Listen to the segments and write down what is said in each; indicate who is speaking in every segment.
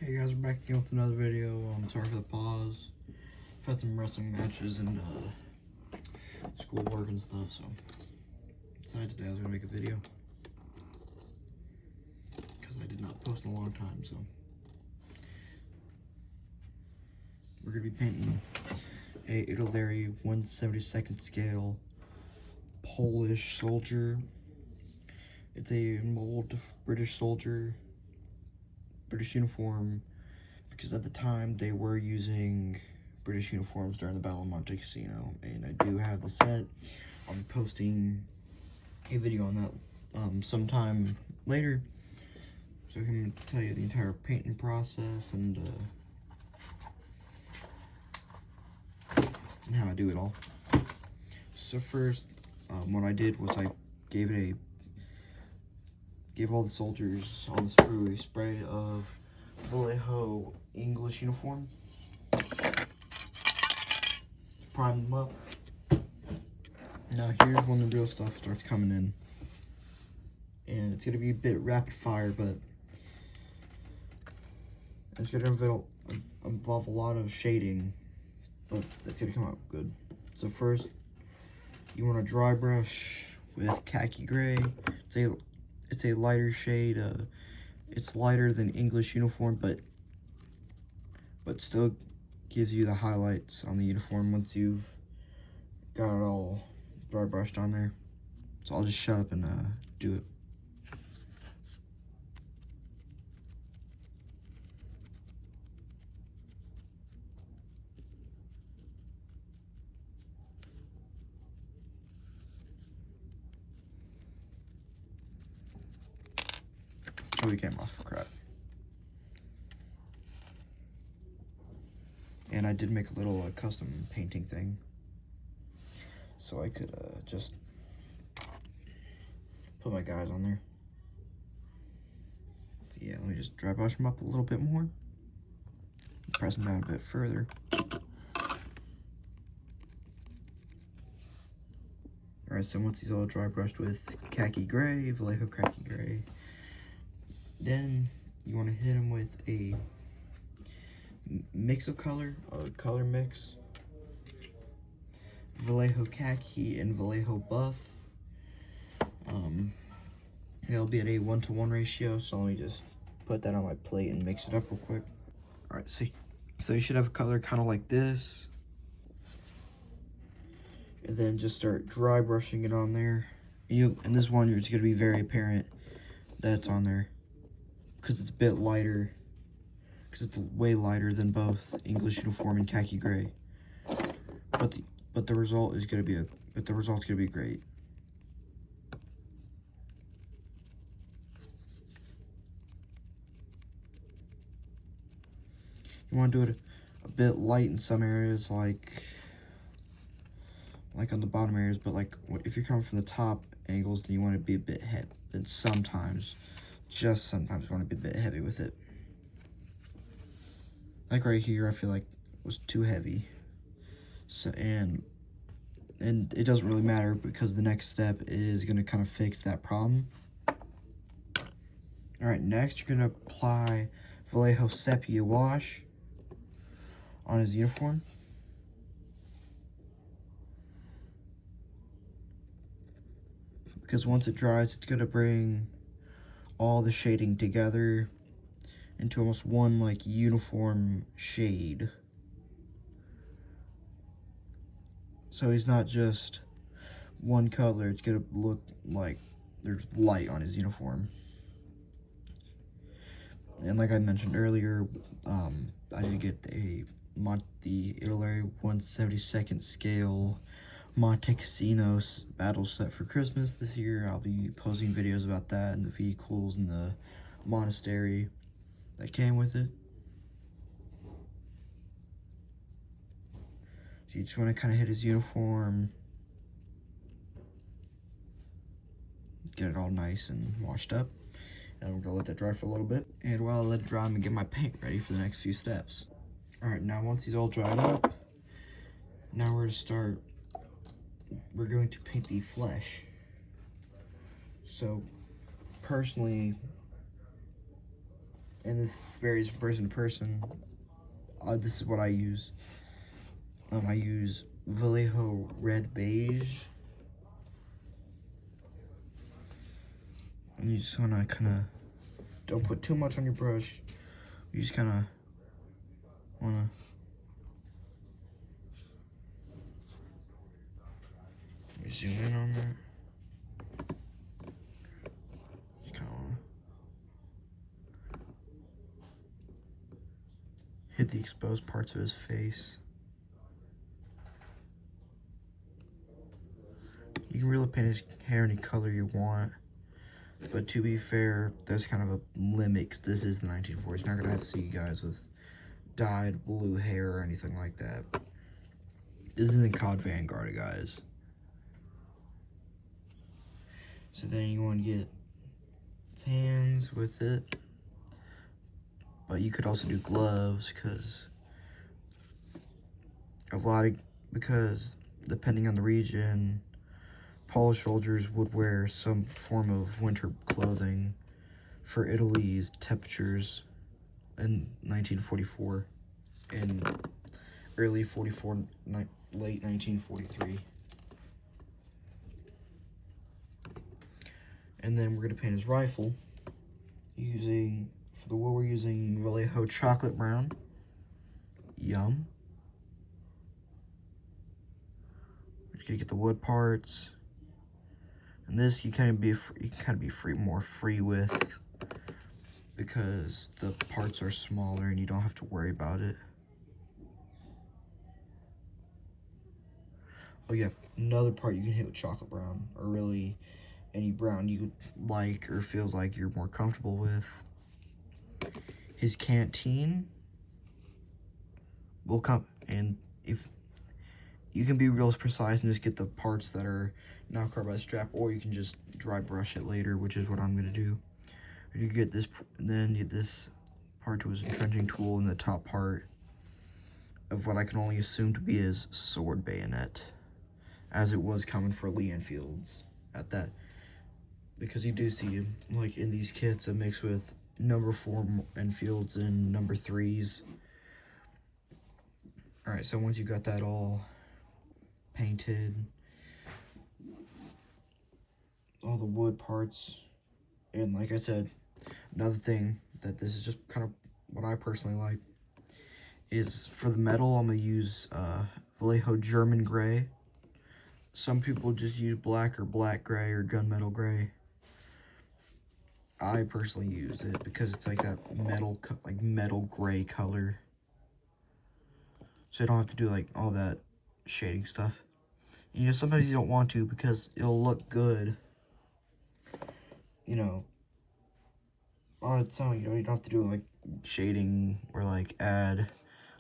Speaker 1: Hey guys, we're back again with another video. Sorry for the pause. I've had some wrestling matches and school work and stuff, so decided today I was gonna make a video because I did not post in a long time. So we're gonna be painting a Italeri 1/72nd scale Polish soldier. It's a mold British soldier, British uniform, because at the time they were using British uniforms during the Battle of Monte Cassino, and I do have the set. I'll be posting a video on that sometime later, so I can tell you the entire painting process and how I do it all. So first, what I did was I gave all the soldiers all the spray of Vallejo English uniform. Prime them up. Now here's when the real stuff starts coming in. And it's gonna be a bit rapid fire, but it's gonna involve a lot of shading, but it's gonna come out good. So first, you wanna dry brush with khaki gray. It's a lighter shade. It's lighter than English uniform, but still gives you the highlights on the uniform once you've got it all dry brushed on there. So I'll just shut up and do it. Oh, we came off, crap. And I did make a little custom painting thing, so I could just put my guys on there. So yeah, let me just dry brush them up a little bit more. Press them down a bit further. Alright, so once these all dry brushed with khaki gray, Vallejo khaki gray, then you want to hit them with a mix of color, a color mix. Vallejo khaki and Vallejo buff. It'll be at a 1-to-1 ratio, so let me just put that on my plate and mix it up real quick. Alright, so you should have a color kind of like this. And then just start dry brushing it on there. And this one, it's going to be very apparent that it's on there, because it's a bit lighter, because it's way lighter than both English uniform and khaki gray. But the result is going to be great. You want to do it a bit light in some areas, like on the bottom areas, but like if you're coming from the top angles, then you want to be a bit heavy. Then sometimes, just sometimes, you want to be a bit heavy with it. Like right here, I feel like it was too heavy. So and it doesn't really matter, because the next step is going to kind of fix that problem. All right, next you're going to apply Vallejo sepia wash on his uniform. Because once it dries, it's going to bring all the shading together into almost one like uniform shade. So he's not just one color, it's going to look like there's light on his uniform. And like I mentioned earlier, I did get the Italeri 1/72nd scale Monte Cassino battle set for Christmas this year. I'll be posting videos about that and the vehicles and the monastery that came with it. So you just want to kind of hit his uniform, get it all nice and washed up, and we're gonna let that dry for a little bit. And while I let it dry, I'm gonna get my paint ready for the next few steps. All right, now once he's all dried up, now we're going to paint the flesh. So personally, and this varies from person to person. This is what I use. I use Vallejo Red Beige. And you just wanna kinda, don't put too much on your brush. You just kinda wanna, let me zoom in on that. Just kinda wanna hit the exposed parts of his face. You can really paint his hair any color you want. But to be fair, there's kind of a limit, 'cause this is the 1940s. You're not gonna have to see guys with dyed blue hair or anything like that. This isn't COD Vanguard, guys. So then you want to get his hands with it. But you could also do gloves, because depending on the region, Polish soldiers would wear some form of winter clothing for Italy's temperatures in 1944 and early 44, late 1943. And then we're gonna paint his rifle using, for the wood we're using Vallejo Chocolate Brown. Yum. We're just gonna get the wood parts. And this you can be more free with, because the parts are smaller and you don't have to worry about it. Oh yeah, another part you can hit with chocolate brown, or really any brown you like or feels like you're more comfortable with. His canteen will come, and if you can be real precise and just get the parts that are not covered by the strap, or you can just dry brush it later, which is what I'm gonna do. You get this, then get this part to his entrenching tool in the top part of what I can only assume to be his sword bayonet, as it was common for Lee Enfields at that, because you do see, like in these kits, a mix with number 4 Enfields and number 3s. Alright, so once you got that all painted, all the wood parts, and like I said, another thing that this is just kind of what I personally like is for the metal, I'm going to use Vallejo German Gray. Some people just use black or black gray or gunmetal gray. I personally use it because it's like that metal gray color. So I don't have to do like all that shading stuff. You know, sometimes you don't want to because it'll look good, you know, on its own. You know, you don't have to do like shading or like add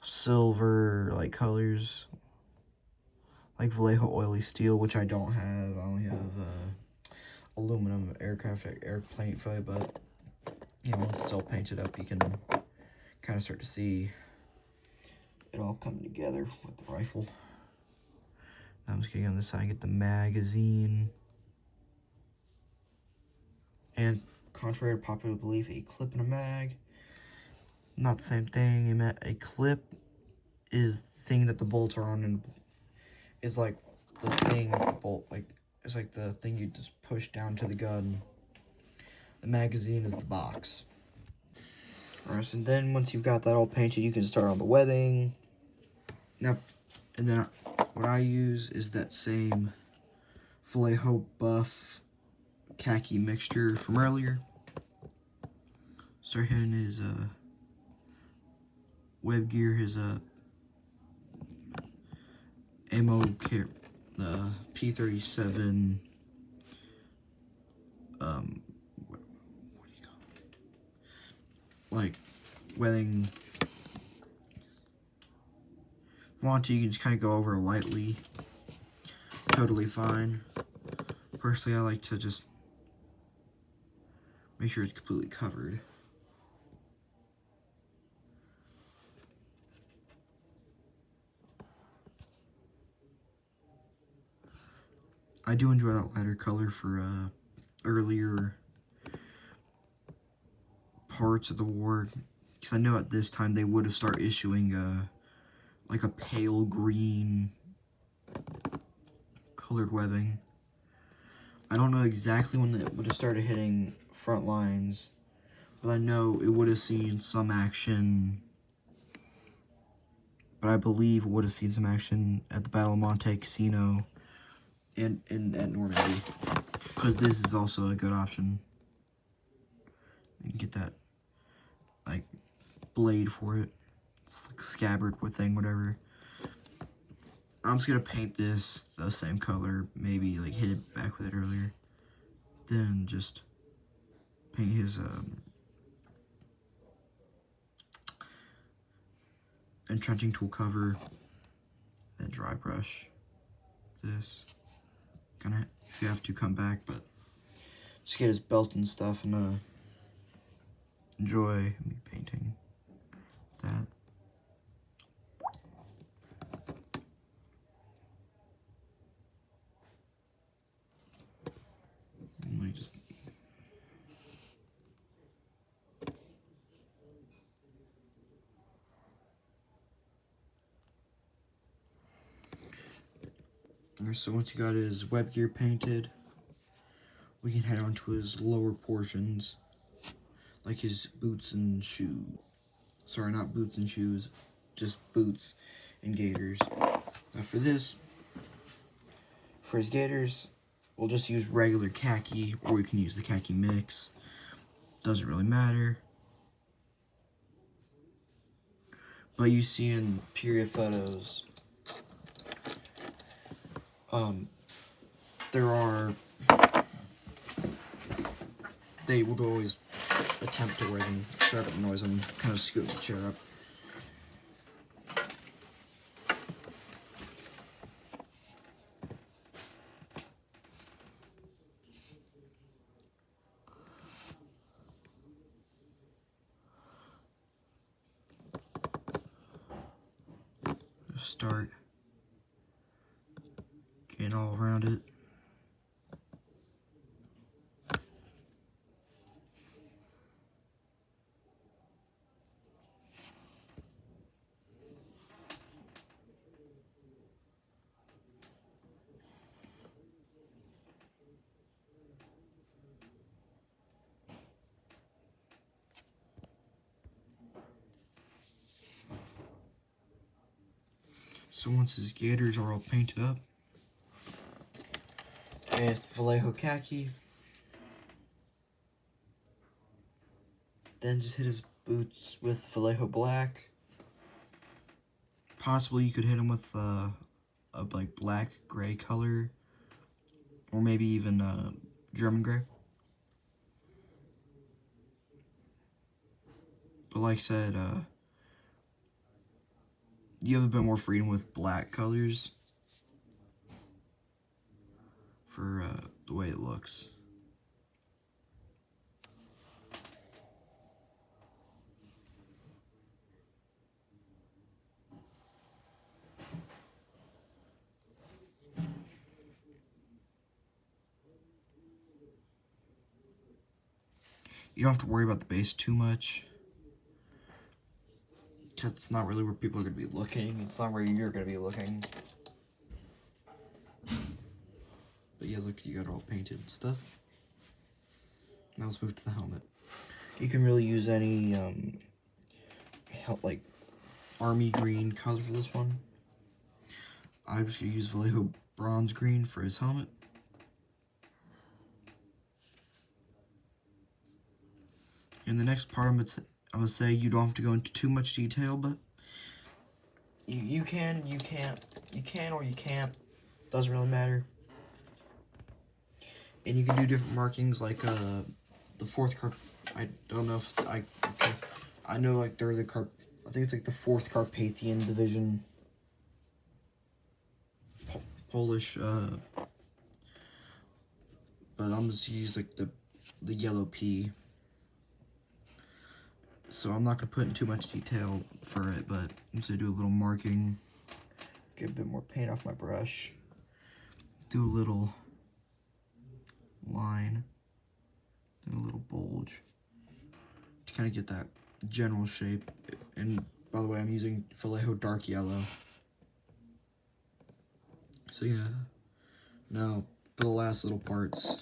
Speaker 1: silver like colors like Vallejo oily steel, which I don't have. I only have aluminum airplane foil, but you know, once it's all painted up, you can kind of start to see it all coming together with the rifle. Now I'm just getting on this side, get the magazine, and contrary to popular belief, a clip and a mag, not the same thing. A clip is the thing that the bolts are on, and is like the thing the bolt, like it's like the thing you just push down to the gun. The magazine is the box. Alright, so then once you've got that all painted, you can start on the webbing. Now, and then what I use is that same Vallejo buff khaki mixture from earlier. Start hitting his web gear, his ammo kit, the P37 what do you call it? Like webbing. If you want to, you can just kind of go over lightly. Totally fine. Personally, I like to just make sure it's completely covered. I do enjoy that lighter color for earlier parts of the war, because I know at this time they would have started issuing like a pale green colored webbing. I don't know exactly when it would have started hitting front lines, but I know it would have seen some action. But I believe it would have seen some action at the Battle of Monte Cassino and at Normandy, because this is also a good option. You can get that like blade for it. It's like a scabbard thing, whatever. I'm just gonna paint this the same color, maybe like hit it back with it earlier. Then just paint his entrenching tool cover. Then dry brush this. Gonna, if you have to, come back, but just get his belt and stuff and enjoy me painting that. Let me just so once you got his web gear painted, we can head on to his lower portions, like his boots and shoes. Sorry, not boots and shoes, just boots and gaiters. Now for this, for his gaiters, we'll just use regular khaki, or we can use the khaki mix. Doesn't really matter. But you see in period photos, they would always attempt to wear them. Sorry about the noise, I'm kind of scooting the chair up. Start getting all around it. So once his gaiters are all painted up with Vallejo khaki, then just hit his boots with Vallejo black. Possibly you could hit him with a like black gray color, or maybe even German gray. But like I said, you have a bit more freedom with black colors for the way it looks. You don't have to worry about the base too much. It's not really where people are going to be looking. It's not where you're going to be looking. But yeah, look, you got it all painted and stuff. Now let's move to the helmet. You can really use any, like, army green color for this one. I'm just going to use Vallejo bronze green for his helmet. In the next part, I'm going to say you don't have to go into too much detail, but you can, or you can't. Doesn't really matter. And you can do different markings, like the fourth I don't know if I know like they're the I think it's like the 4th Carpathian Division, Polish. But I'm just use like the yellow P. So I'm not gonna put in too much detail for it, but I'm just gonna do a little marking, get a bit more paint off my brush, do a little line, then a little bulge to kind of get that general shape. And by the way, I'm using Vallejo dark yellow. So yeah, now for the last little parts.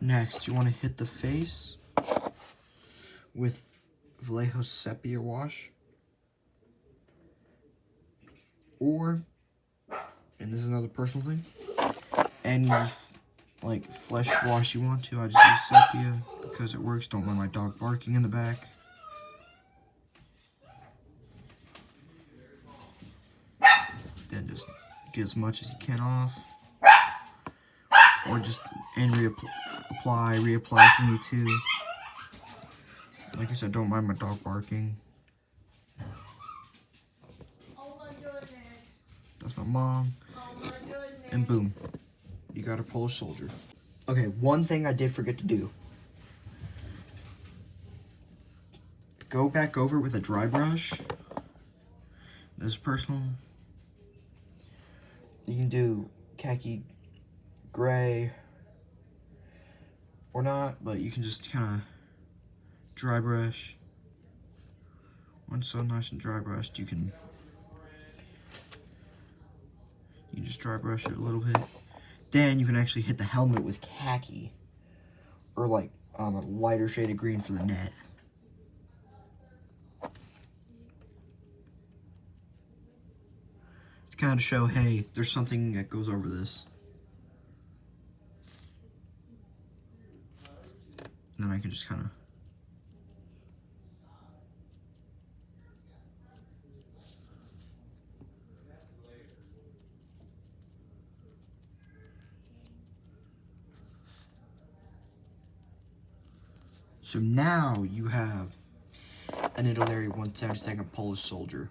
Speaker 1: Next, you want to hit the face with Vallejo sepia wash, or, and this is another personal thing, any like flesh wash you want to. I just use sepia because it works. Don't mind my dog barking in the back. Then just get as much as you can off, or just and reapply if you need to. Like I said, don't mind my dog barking. That's my mom. And boom, you got a Polish soldier. Okay, one thing I did forget to do. Go back over with a dry brush. This is personal. You can do khaki gray or not, but you can just kind of dry brush. Once so nice and dry brushed, you can just dry brush it a little bit. Then you can actually hit the helmet with khaki, or like a lighter shade of green for the net. It's kind of to show, hey, there's something that goes over this. And then I can just kind of so now you have an Italeri 172nd Polish soldier.